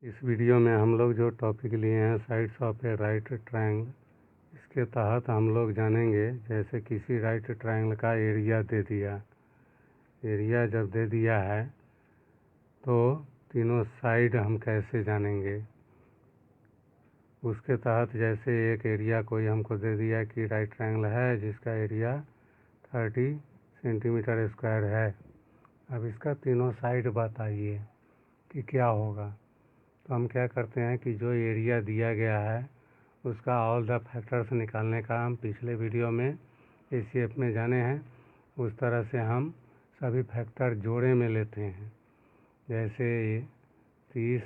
इस वीडियो में हम लोग जो टॉपिक लिए हैं sides of A right triangle, इसके तहत हम लोग जानेंगे जैसे किसी राइट ट्रायंगल का एरिया दे दिया। एरिया जब दे दिया है तो तीनों साइड हम कैसे जानेंगे। उसके तहत जैसे एक एरिया कोई हमको दे दिया कि राइट ट्रायंगल है जिसका एरिया 30 सेंटीमीटर स्क्वायर है। अब इसका तीनों साइड बताइए कि क्या होगा। तो हम क्या करते हैं कि जो एरिया दिया गया है उसका ऑल द फैक्टर्स निकालने का हम पिछले वीडियो में एसीएफ में जाने हैं। उस तरह से हम सभी फैक्टर जोड़े में लेते हैं। जैसे 30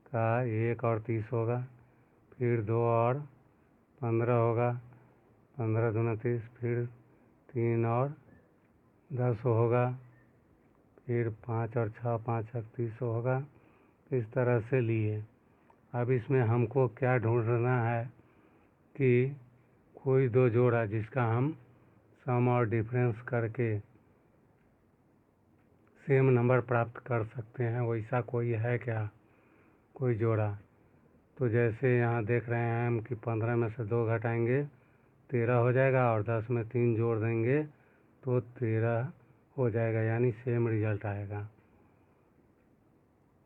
का 1 और 30 होगा, फिर 2 और 15 होगा, 15 दूना 30, फिर 3 और 10 होगा, फिर 5 और 6, 5 और 30 होगा। इस तरह से लिए। अब इसमें हमको क्या ढूंढना है कि कोई दो जोड़ा जिसका हम सम और डिफरेंस करके सेम नंबर प्राप्त कर सकते हैं, वैसा कोई है क्या कोई जोड़ा। तो जैसे यहाँ देख रहे हैं हम कि 15 में से 2 घटाएंगे 13 हो जाएगा, और 10 में 3 जोड़ देंगे तो 13 हो जाएगा, यानी सेम रिजल्ट आएगा।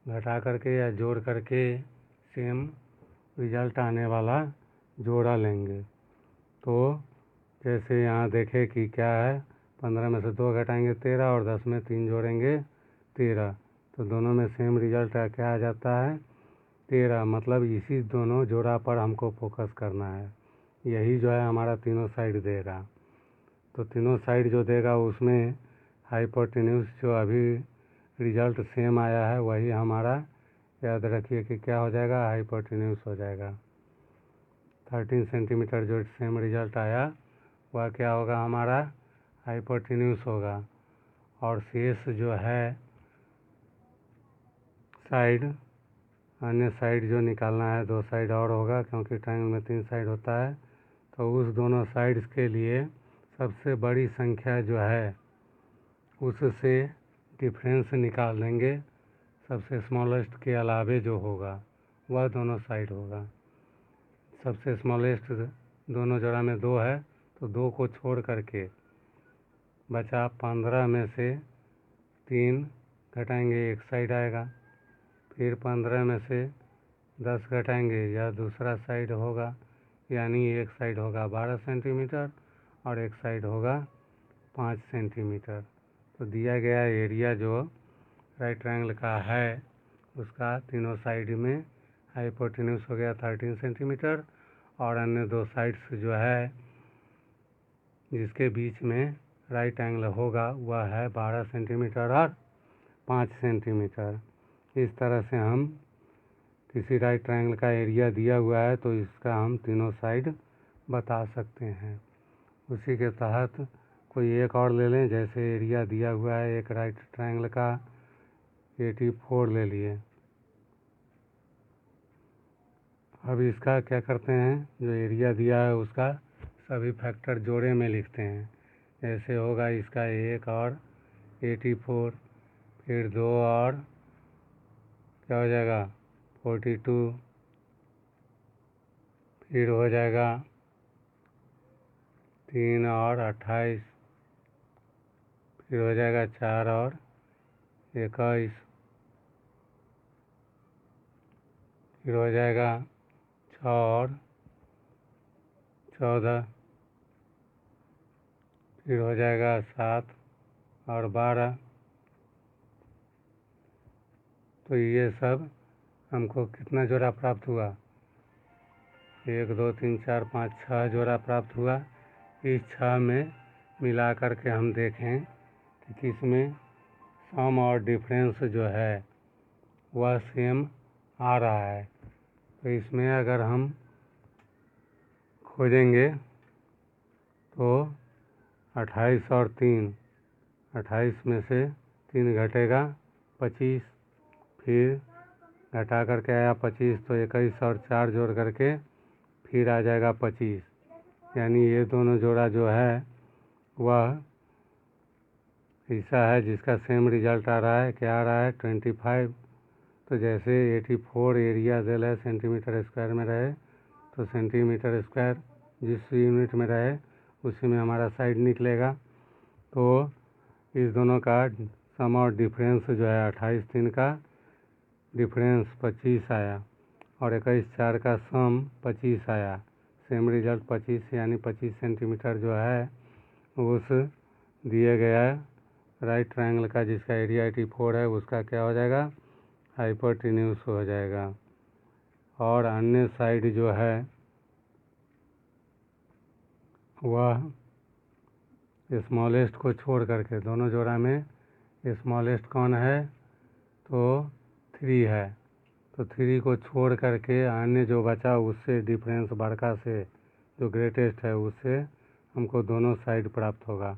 घटा करके या जोड़ करके सेम रिजल्ट आने वाला जोड़ा लेंगे। तो जैसे यहाँ देखें कि क्या है, 15 में से 2 घटाएंगे 13 और 10 में 3 जोड़ेंगे 13, तो दोनों में सेम रिजल्ट क्या आ जाता है 13। मतलब इसी दोनों जोड़ा पर हमको फोकस करना है। यही जो है हमारा तीनों साइड देगा। तो तीनों साइड जो देगा उसमें हाइपोटेन्यूज जो अभी रिजल्ट सेम आया है वही हमारा, याद रखिए कि क्या हो जाएगा, हाइपोटेन्यूज हो जाएगा। 13 सेंटीमीटर जो सेम रिजल्ट आया वह क्या होगा हमारा, हाइपोटेन्यूज होगा। और शेष जो है साइड, अन्य साइड जो निकालना है 2 साइड और होगा, क्योंकि ट्रायंगल में 3 साइड होता है। तो उस दोनों साइड्स के लिए सबसे बड़ी संख्या जो है उससे डिफरेंस निकाल देंगे। सबसे स्मॉलेस्ट के अलावे जो होगा वह दोनों साइड होगा। सबसे स्मॉलेस्ट दोनों जोड़ा में 2 है, तो 2 को छोड़ करके बचा 15 में से 3 घटाएंगे, एक साइड आएगा। फिर 15 में से 10 घटाएंगे या दूसरा साइड होगा, यानी एक साइड होगा 12 सेंटीमीटर और एक साइड होगा 5 सेंटीमीटर। तो दिया गया एरिया जो राइट ट्रायंगल का है उसका तीनों साइड में हाइपोटेन्यूज हो गया 13 सेंटीमीटर, और अन्य 2 साइड्स जो है जिसके बीच में राइट एंगल होगा वह है 12 सेंटीमीटर और 5 सेंटीमीटर। इस तरह से हम किसी राइट ट्रायंगल का एरिया दिया हुआ है तो इसका हम तीनों साइड बता सकते हैं। उसी के तहत कोई एक और ले लें। जैसे एरिया दिया हुआ है एक राइट ट्रायंगल का 84 ले लिए। अब इसका क्या करते हैं, जो एरिया दिया है उसका सभी फैक्टर जोड़े में लिखते हैं। जैसे होगा इसका 1 और 84, फिर 2 और क्या हो जाएगा 42, फिर हो जाएगा 3 और 28, फिर हो जाएगा 4 और 21, फिर हो जाएगा 6 और 14, फिर हो जाएगा 7 और 12। तो ये सब हमको कितना जोड़ा प्राप्त हुआ, 1 2 3 4 5 6 जोड़ा प्राप्त हुआ। इस 6 में मिला कर के हम देखें कि किस में सम और डिफरेंस जो है वह सेम आ रहा है। तो इसमें अगर हम खोजेंगे तो 28 और 3, 28 में से 3 घटेगा 25, फिर घटा करके आया 25, तो 21 और 4 जोड़ करके फिर आ जाएगा 25, यानी ये दोनों जोड़ा जो है वह ऐसा है जिसका सेम रिजल्ट आ रहा है। क्या आ रहा है 25 तो जैसे 84 एरिया दिल है सेंटीमीटर स्क्वायर में रहे, तो सेंटीमीटर स्क्वायर जिस यूनिट में रहे उसी में हमारा साइड निकलेगा। तो इस दोनों का सम और डिफरेंस जो है 28/3 का डिफरेंस 25 आया और 21/4 का सम 25 आया। सेम रिजल्ट 25 यानी 25 सेंटीमीटर जो है उस दिए गया राइट ट्रायंगल का जिसका एरिया 84 है उसका क्या हो जाएगा, हाइपोटेन्यूज हो जाएगा। और अन्य साइड जो है वह स्मॉलेस्ट को छोड़ करके, दोनों जोड़ा में स्मॉलेस्ट कौन है, तो 3 है, तो 3 को छोड़ करके अन्य जो बचा उससे डिफरेंस बड़का से जो ग्रेटेस्ट है उससे हमको दोनों साइड प्राप्त होगा।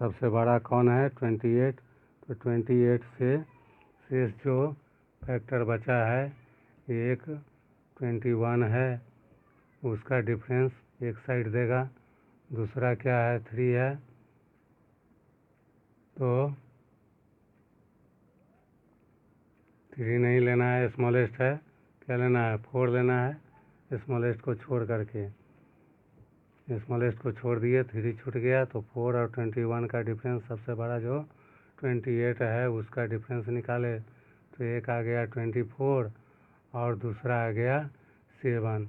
सबसे बड़ा कौन है 28, तो 28 से शेष जो फैक्टर बचा है एक 21 है, उसका डिफरेंस एक साइड देगा, दूसरा क्या है 3 है, तो 3 नहीं लेना है, स्मॉलेस्ट है, क्या लेना है 4 लेना है। स्मॉलेस्ट को छोड़ करके, स्मॉलेस्ट को छोड़ दिए, 3 छूट गया, तो 4 और 21 का डिफरेंस सबसे बड़ा जो 28 है उसका डिफरेंस निकाले, तो एक आ गया 24 और दूसरा आ गया 7।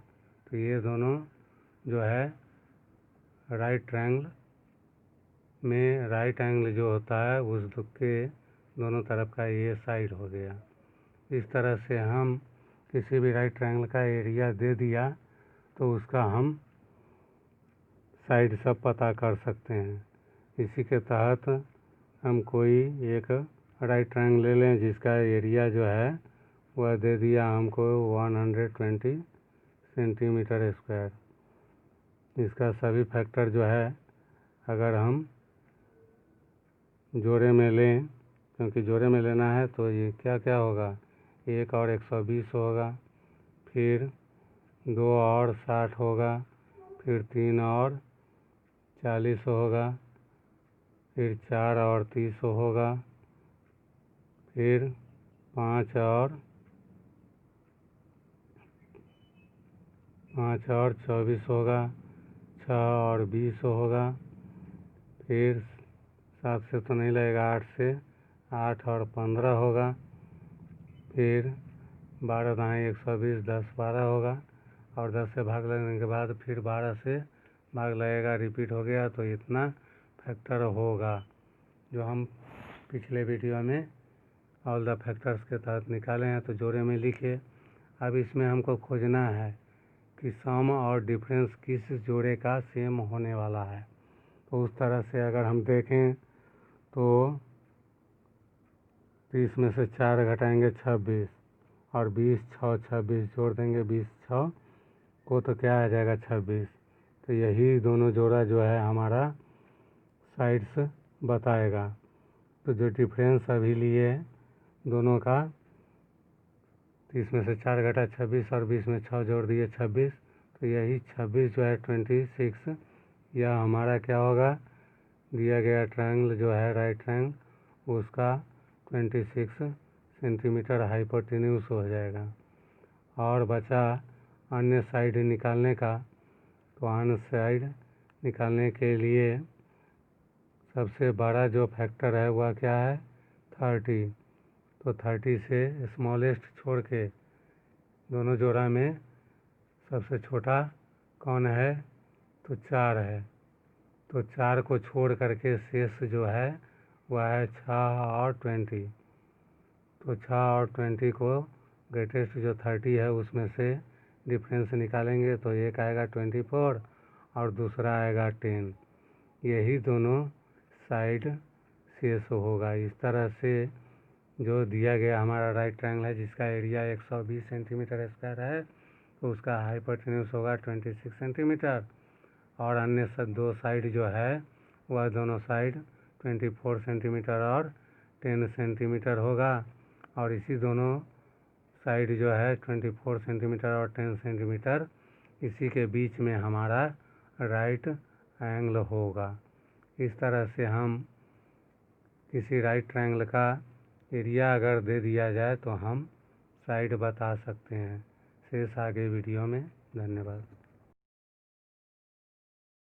तो ये दोनों जो है राइट ट्रायंगल में राइट एंगल जो होता है उस के दोनों तरफ का ये साइड हो गया। इस तरह से हम किसी भी राइट ट्रायंगल का एरिया दे दिया तो उसका हम साइड सब पता कर सकते हैं। इसी के तहत हम कोई एक राइट ट्रायंगल ले लें जिसका एरिया जो है वह दे दिया हमको 120 सेंटीमीटर स्क्वायर। इसका सभी फैक्टर जो है अगर हम जोड़े में लें, क्योंकि जोड़े में लेना है, तो ये क्या क्या होगा, 1 और 120 होगा, फिर 2 और 60 होगा, फिर 3 और 40 होगा, फिर 4 और 30 होगा, फिर 5 और 24 होगा, 6 और 20 होगा, फिर 7 से तो नहीं लगेगा, 8 से 8 और 15 होगा, फिर 12 दाएँ 120, 10 12 होगा, और 10 से भाग लगने के बाद फिर 12 से भाग लगेगा, रिपीट हो गया, तो इतना फैक्टर होगा जो हम पिछले वीडियो में ऑल द फैक्टर्स के तहत निकाले हैं, तो जोड़े में लिखे। अब इसमें हमको खोजना है कि सम और डिफरेंस किस जोड़े का सेम होने वाला है। तो उस तरह से अगर हम देखें तो 30 में से 4 घटाएंगे 26 और 20 6 26 जोड़ देंगे, 20 6 को तो क्या आ जाएगा 26। तो यही दोनों जोड़ा जो है हमारा साइड्स बताएगा। तो जो डिफरेंस अभी लिए दोनों का 30 में से 4 घटा 26 और 20 में 6 जोड़ दिए 26, तो यही 26 जो है 26, यह हमारा क्या होगा, दिया गया ट्रायंगल जो है राइट ट्रायंगल उसका 26 सेंटीमीटर हाइपोटेन्यूज हो जाएगा। और बचा अन्य साइड निकालने का, तो अन्य साइड निकालने के लिए सबसे बड़ा जो फैक्टर है वह क्या है 30, तो 30 से स्मॉलेस्ट छोड़ के दोनों जोड़ा में सबसे छोटा कौन है, तो 4 है, तो 4 को छोड़ करके शेष जो है वह है 6 और 20, तो 6 और 20 को ग्रेटेस्ट जो 30 है उसमें से डिफरेंस निकालेंगे, तो एक आएगा 24 और दूसरा आएगा 10, यही दोनों साइड शेष होगा। इस तरह से जो दिया गया हमारा राइट ट्रायंगल है जिसका एरिया 120 सेंटीमीटर स्क्वायर है, तो उसका हाइपोटेन्यूज होगा 26 सेंटीमीटर, और अन्य सब दो साइड जो है वह दोनों साइड 24 सेंटीमीटर और 10 सेंटीमीटर होगा, और इसी दोनों साइड जो है 24 सेंटीमीटर और 10 सेंटीमीटर इसी के बीच में हमारा राइट एंगल होगा। इस तरह से हम किसी राइट ट्रायंगल का एरिया अगर दे दिया जाए तो हम साइड बता सकते हैं। शेष आगे वीडियो में। धन्यवाद।